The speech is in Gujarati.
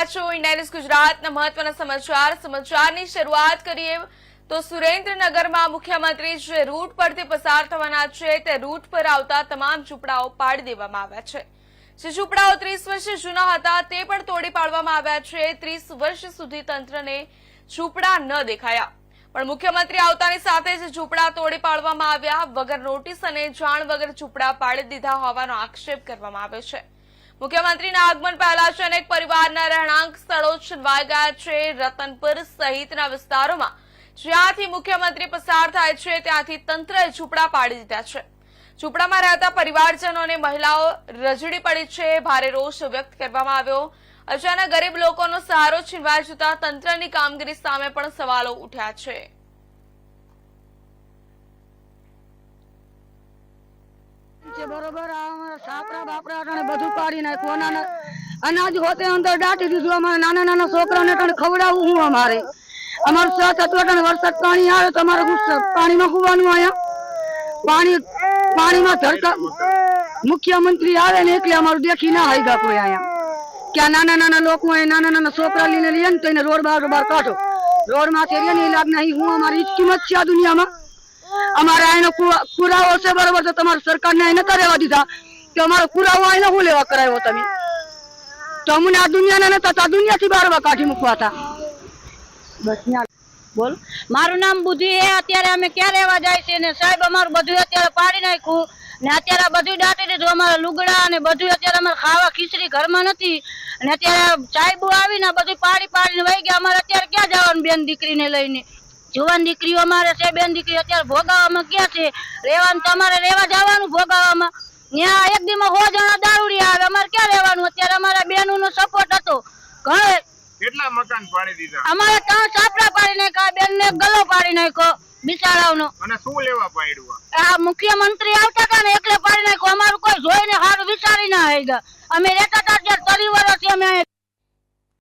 ગુજરાતના મહત્વના સમાચારની શરૂઆત કરીએ તો સુરેન્દ્રનગરમાં મુખ્યમંત્રી જે રૂટ પરથી પસાર થવાના છે તે રૂટ પર આવતા તમામ ઝૂંપડાઓ પાડી દેવામાં આવ્યા છે। જે ઝૂંપડાઓ 30 વર્ષ જૂના હતા તે પણ તોડી પાડવામાં આવ્યા છે। 30 વર્ષ સુધી તંત્રને ઝૂંપડા ન દેખાયા, પણ મુખ્યમંત્રી આવતાની સાથે જ ઝૂંપડા તોડી પાડવામાં આવ્યા। વગર નોટિસ અને જાણ વગર ઝૂંપડા પાડી દીધા હોવાનો આક્ષેપ કરવામાં આવ્યો છે। મુખ્યમંત્રીના આગમન પહેલા જ અનેક પરિવારના રહેણાંક સ્થળો છીનવાઈ ગયા છે। રતનપુર સહિતના વિસ્તારોમાં જ્યાંથી મુખ્યમંત્રી પસાર થાય છે ત્યાંથી તંત્રએ ઝૂંપડા પાડી દીધા છે। ઝૂંપડામાં રહેતા પરિવારજનો અને મહિલાઓ રજડી પડી છે। ભારે રોષ વ્યક્ત કરવામાં આવ્યો। અચાનક ગરીબ લોકોનો સહારો છીનવાઈ જતા તંત્રની કામગીરી સામે પણ સવાલો ઉઠ્યા છે। बरोबर सापरा बापरा बधु पाड़ी नाख्યું अनाज होते अंदर डाटी दीधું। અમારે નાના નાના છોકરાઓને ખવડાવવું હું અમારું સાથ હતું। વરસાદ પાણી આવે તો અમારે પાણીમાં હોવાનું અહીંયા પાણીમાં ધરતા મુખ્યમંત્રી આવે ને એટલે અમારું દેખી ના આવી ગયા કોઈ અહીંયા। ક્યાં નાના નાના લોકો નાના નાના છોકરા લઈને લઈએ ને તો એને રોડ બહાર કાઢો। રોડ માંથી રે નહીં લાગ નહીં હું અમારી કિંમત છે આ દુનિયામાં। અમારા એનો પુરાવો છે બરોબર, તો તમારી સરકારને એને કરાવવા દીધા કે અમારો પુરાવો એને હું લેવા કરાવ્યો તમે? તો અમને આ દુનિયાના નતા તો આ દુનિયાથી બહાર કાઢી મૂકવા હતા। બસ બોલ, મારું નામ બુદ્ધિ હે। અત્યારે અમે ક્યાં રહેવા જાય છે ને સાહેબ અમારું બધું અત્યારે પાડી નાખ્યું ને અત્યારે બધું દાટી દીધું। અમારા લુગડા ને બધું અત્યારે અમારે ખાવા ખીચડી ઘરમાં નથી અને અત્યારે સાહેબો આવીને બધું પાડીને વહી ગયા। અમારે અત્યારે ક્યાં જવાનું બેન દીકરીને લઈને? જુવાન દીકરીઓ અમારે છે, બેન દીકરી અત્યારે ભોગાવામાં ક્યાં છે? રહેવાનું તમારે રહેવા જવાનું ભોગાવામાં, ત્યાં એક દીમાં 100 જણા દારૂડી આવે, અમારે ક્યાં રહેવાનું? અત્યારે અમારા બેનનો સપોર્ટ હતો ઘરે। કેટલા મકાન પાડી દીધા? અમારે 3 સાપડા પાડી નાખ્યા, બેન ને ગલો પાડી નાખ્યો બિચારાઓનો। અને શું લેવા પાડ્યું? આ મુખ્યમંત્રી આવતા હતા ને એટલે પાડી નાખ્યો। અમારું કોઈ જોઈને સારું વિચારી ના આવ્યા। અમે રહેતા હતા 30 વર્ષથી અમે